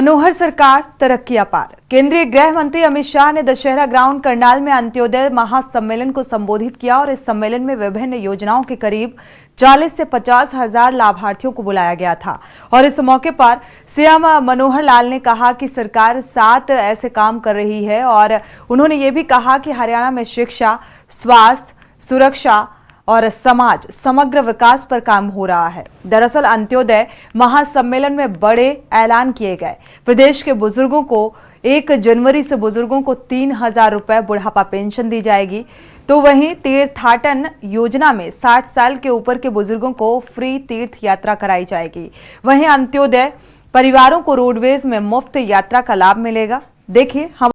मनोहर सरकार तरक्की अपार। केंद्रीय गृह मंत्री अमित शाह ने दशहरा ग्राउंड करनाल में अंत्योदय महासम्मेलन को संबोधित किया और इस सम्मेलन में विभिन्न योजनाओं के करीब 40 से 50 हजार लाभार्थियों को बुलाया गया था। और इस मौके पर सीएम मनोहर लाल ने कहा कि सरकार 7 ऐसे काम कर रही है और उन्होंने ये भी कहा कि हरियाणा में शिक्षा, स्वास्थ्य, सुरक्षा और समाज समग्र विकास पर काम हो रहा है। दरअसल अंत्योदय महासम्मेलन में बड़े ऐलान किए गए। प्रदेश के बुजुर्गों को 1 जनवरी से बुजुर्गों को 3,000 रुपए बुढ़ापा पेंशन दी जाएगी। तो वहीं तीर्थाटन योजना में 60 साल के ऊपर के बुजुर्गों को फ्री तीर्थ यात्रा कराई जाएगी। वहीं अंत्योदय परिवारों को रोडवेज में मुफ्त यात्रा का लाभ मिलेगा। देखिए हम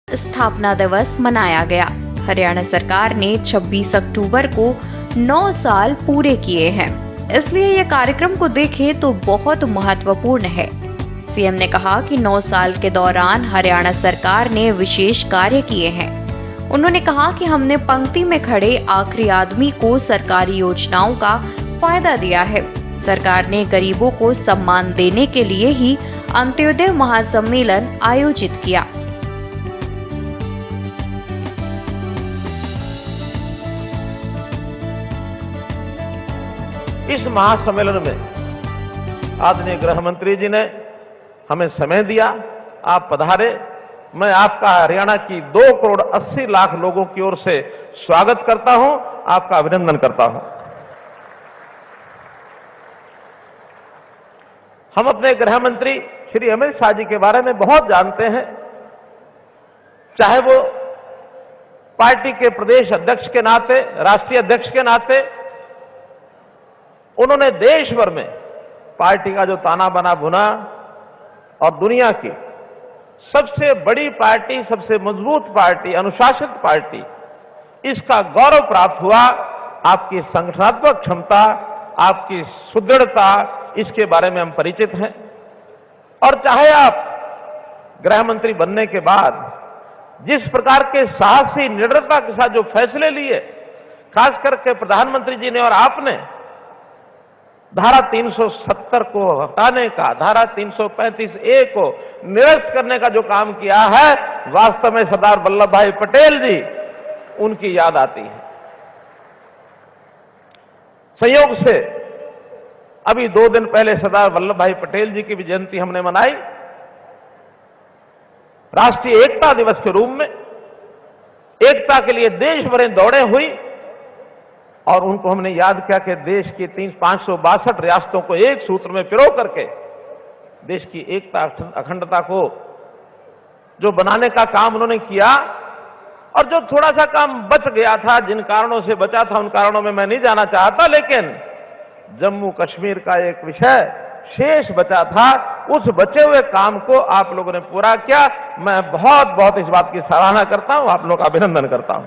स्थापना दिवस मनाया गया। हरियाणा सरकार ने 26 अक्टूबर को 9 साल पूरे किए हैं, इसलिए यह कार्यक्रम को देखें तो बहुत महत्वपूर्ण है। सीएम ने कहा कि 9 साल के दौरान हरियाणा सरकार ने विशेष कार्य किए हैं। उन्होंने कहा कि हमने पंक्ति में खड़े आखिरी आदमी को सरकारी योजनाओं का फायदा दिया है। सरकार ने गरीबों को सम्मान देने के लिए ही अंत्योदय महासम्मेलन आयोजित किया। इस महासम्मेलन में आदरणीय गृह मंत्री जी ने हमें समय दिया, आप पधारे। मैं आपका हरियाणा की 2 करोड़ 80 लाख लोगों की ओर से स्वागत करता हूं, आपका अभिनंदन करता हूं। हम अपने गृह मंत्री श्री अमित शाह जी के बारे में बहुत जानते हैं, चाहे वो पार्टी के प्रदेश अध्यक्ष के नाते, राष्ट्रीय अध्यक्ष के नाते उन्होंने देश भर में पार्टी का जो ताना बना बुना और दुनिया की सबसे बड़ी पार्टी, सबसे मजबूत पार्टी, अनुशासित पार्टी, इसका गौरव प्राप्त हुआ। आपकी संगठनात्मक क्षमता, आपकी सुदृढ़ता, इसके बारे में हम परिचित हैं। और चाहे आप गृह मंत्री बनने के बाद जिस प्रकार के साहसी निडरता के साथ जो फैसले लिए, खास करके प्रधानमंत्री जी ने और आपने धारा 370 को हटाने का, धारा 335A को निरस्त करने का जो काम किया है, वास्तव में सरदार वल्लभ भाई पटेल जी, उनकी याद आती है। संयोग से अभी 2 दिन पहले सरदार वल्लभ भाई पटेल जी की भी जयंती हमने मनाई। राष्ट्रीय एकता दिवस के रूप में एकता के लिए देश भर दौड़े हुई और उनको हमने याद किया कि देश की 562 रियासतों को एक सूत्र में पिरो करके देश की एकता अखंडता को जो बनाने का काम उन्होंने किया, और जो थोड़ा सा काम बच गया था, जिन कारणों से बचा था उन कारणों में मैं नहीं जाना चाहता, लेकिन जम्मू कश्मीर का एक विषय शेष बचा था, उस बचे हुए काम को आप लोगों ने पूरा किया। मैं बहुत बहुत इस बात की सराहना करता हूं, आप लोगों का अभिनंदन करता हूं।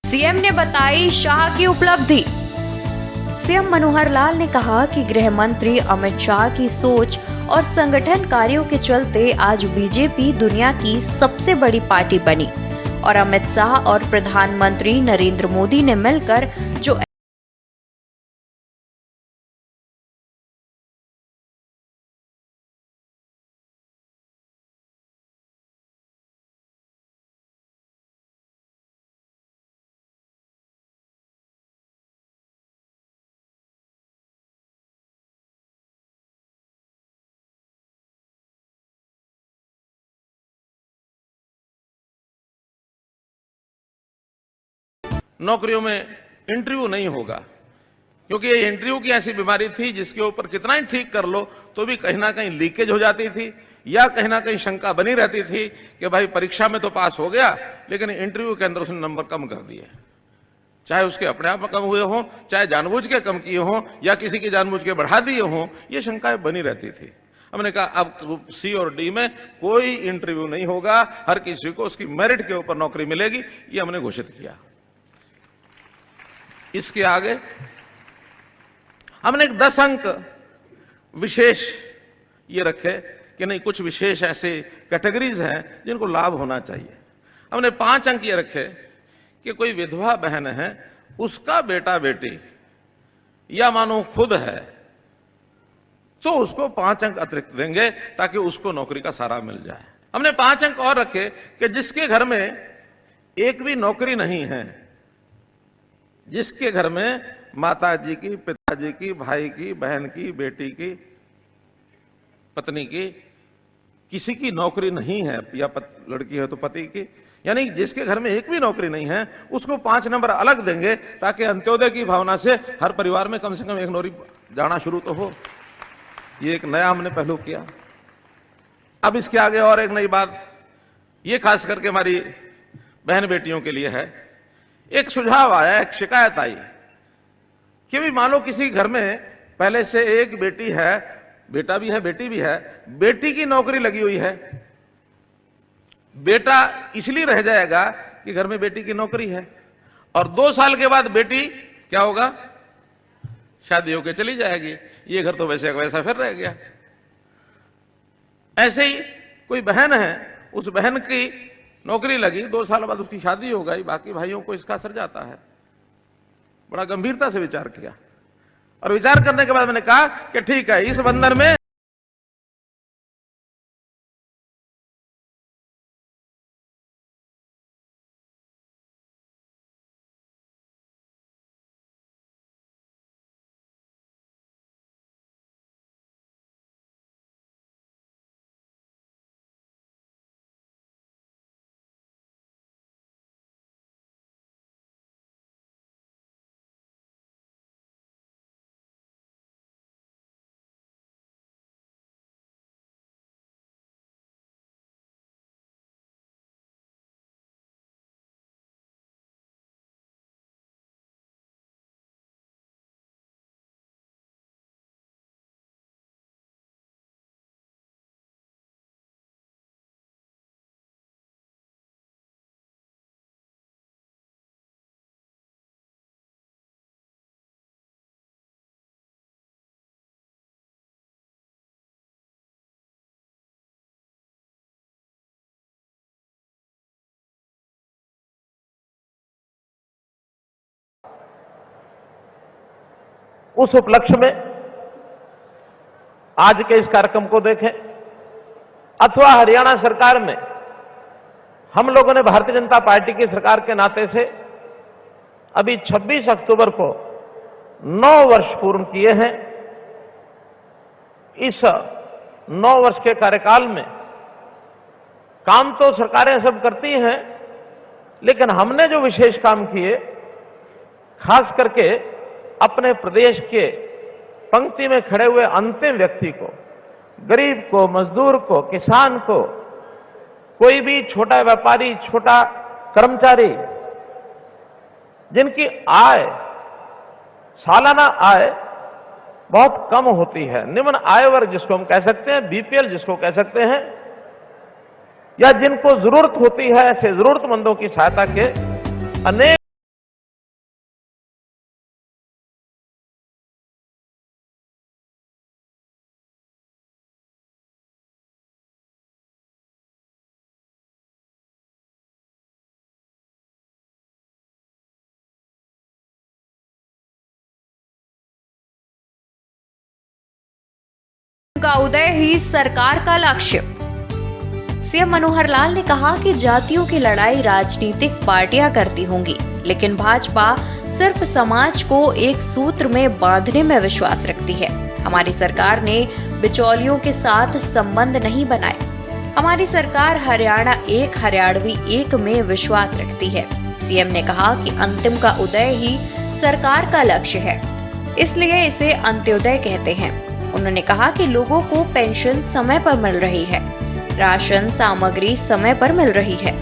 सीएम ने बताई शाह की उपलब्धि। सीएम मनोहर लाल ने कहा कि गृह मंत्री अमित शाह की सोच और संगठन कार्यों के चलते आज बीजेपी दुनिया की सबसे बड़ी पार्टी बनी और अमित शाह और प्रधानमंत्री नरेंद्र मोदी ने मिलकर जो नौकरियों में इंटरव्यू नहीं होगा, क्योंकि ये इंटरव्यू की ऐसी बीमारी थी जिसके ऊपर कितना ही ठीक कर लो तो भी कहीं ना कहीं लीकेज हो जाती थी या कहीं ना कहीं शंका बनी रहती थी कि भाई परीक्षा में तो पास हो गया लेकिन इंटरव्यू के अंदर उसने नंबर कम कर दिए, चाहे उसके अपने आप कम हुए हों, चाहे जानबूझ के कम किए हों या किसी की जानबूझ के बढ़ा दिए हों, ये शंकाएं बनी रहती थी। हमने कहा अब ग्रुप सी और डी में कोई इंटरव्यू नहीं होगा, हर किसी को उसकी मेरिट के ऊपर नौकरी मिलेगी, ये हमने घोषित किया। इसके आगे हमने एक 10 अंक विशेष ये रखे कि नहीं, कुछ विशेष ऐसे कैटेगरीज हैं जिनको लाभ होना चाहिए। हमने 5 अंक ये रखे कि कोई विधवा बहन है, उसका बेटा बेटी या मानो खुद है तो उसको 5 अंक अतिरिक्त देंगे ताकि उसको नौकरी का सहारा मिल जाए। हमने 5 अंक और रखे कि जिसके घर में एक भी नौकरी नहीं है, जिसके घर में माता जी की, पिताजी की, भाई की, बहन की, बेटी की, पत्नी की, किसी की नौकरी नहीं है या लड़की है तो पति की, यानी जिसके घर में एक भी नौकरी नहीं है उसको 5 नंबर अलग देंगे ताकि अंत्योदय की भावना से हर परिवार में कम से कम एक नौकरी जाना शुरू तो हो। ये एक नया हमने पहलू किया। अब इसके आगे और एक नई बात, ये खास करके हमारी बहन बेटियों के लिए है। एक सुझाव आया, एक शिकायत आई कि भी मान लो किसी घर में पहले से एक बेटी है, बेटा भी है, बेटी भी है, बेटी की नौकरी लगी हुई है, बेटा इसलिए रह जाएगा कि घर में बेटी की नौकरी है, और 2 साल के बाद बेटी क्या होगा, शादी होकर चली जाएगी, ये घर तो वैसे वैसा फिर रह गया। ऐसे ही कोई बहन है, उस बहन की नौकरी लगी, 2 साल बाद उसकी शादी हो गई, बाकी भाइयों को इसका असर जाता है। बड़ा गंभीरता से विचार किया और विचार करने के बाद मैंने कहा कि ठीक है, इस बंधन में उस उपलक्ष्य में आज के इस कार्यक्रम को देखें अथवा हरियाणा सरकार में हम लोगों ने भारतीय जनता पार्टी की सरकार के नाते से अभी 26 अक्टूबर को 9 वर्ष पूर्ण किए हैं। इस 9 वर्ष के कार्यकाल में काम तो सरकारें सब करती हैं, लेकिन हमने जो विशेष काम किए, खास करके अपने प्रदेश के पंक्ति में खड़े हुए अंतिम व्यक्ति को, गरीब को, मजदूर को, किसान को, कोई भी छोटा व्यापारी, छोटा कर्मचारी जिनकी आय, सालाना आय बहुत कम होती है, निम्न आय वर्ग जिसको हम कह सकते हैं, बीपीएल जिसको कह सकते हैं, या जिनको जरूरत होती है, ऐसे जरूरतमंदों की सहायता के अनेक का उदय ही सरकार का लक्ष्य। सीएम मनोहर लाल ने कहा कि जातियों की लड़ाई राजनीतिक पार्टियां करती होंगी, लेकिन भाजपा सिर्फ समाज को एक सूत्र में बांधने में विश्वास रखती है। हमारी सरकार ने बिचौलियों के साथ संबंध नहीं बनाए। हमारी सरकार हरियाणा एक, हरियाणवी एक में विश्वास रखती है। सीएम ने कहा कि अंतिम का उदय ही सरकार का लक्ष्य है, इसलिए इसे अंत्योदय कहते हैं। उन्होंने कहा कि लोगों को पेंशन समय पर मिल रही है, राशन सामग्री समय पर मिल रही है,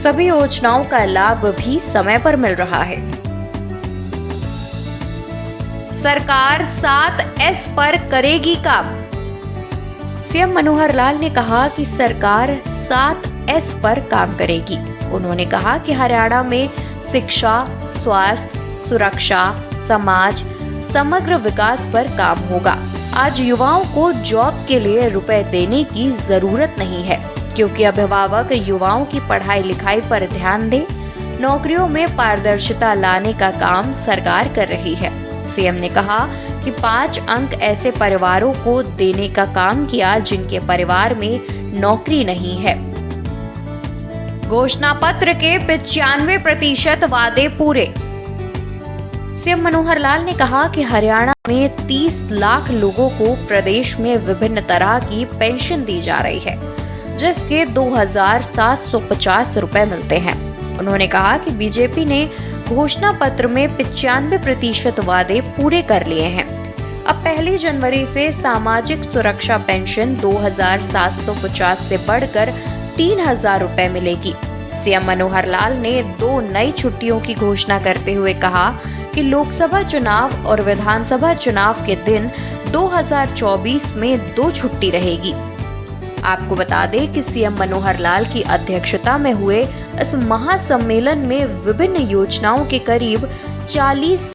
सभी योजनाओं का लाभ भी समय पर मिल रहा है। सरकार 7S पर करेगी काम। सीएम मनोहर लाल ने कहा कि सरकार 7S पर काम करेगी। उन्होंने कहा कि हरियाणा में शिक्षा, स्वास्थ्य, सुरक्षा, समाज, समग्र विकास पर काम होगा। आज युवाओं को जॉब के लिए रुपए देने की जरूरत नहीं है, क्योंकि अभिभावक युवाओं की पढ़ाई लिखाई पर ध्यान दें। नौकरियों में पारदर्शिता लाने का काम सरकार कर रही है। सीएम ने कहा कि 5 अंक ऐसे परिवारों को देने का काम किया जिनके परिवार में नौकरी नहीं है। घोषणा पत्र के 95% वादे पूरे। सीएम मनोहर लाल ने कहा कि हरियाणा में 30 लाख लोगों को प्रदेश में विभिन्न तरह की पेंशन दी जा रही है, जिसके 2750 रुपए मिलते हैं। उन्होंने कहा कि बीजेपी ने घोषणा पत्र में 95% वादे पूरे कर लिए हैं। अब 1 जनवरी से सामाजिक सुरक्षा पेंशन 2750 से बढ़कर 3000 रुपए मिलेगी। सीएम मनोहर लाल ने 2 नई छुट्टियों की घोषणा करते हुए कहा कि लोकसभा चुनाव और विधानसभा चुनाव के दिन 2024 में 2 छुट्टी रहेगी। आपको बता दें कि सीएम मनोहर लाल की अध्यक्षता में हुए इस महासम्मेलन में विभिन्न योजनाओं के करीब 40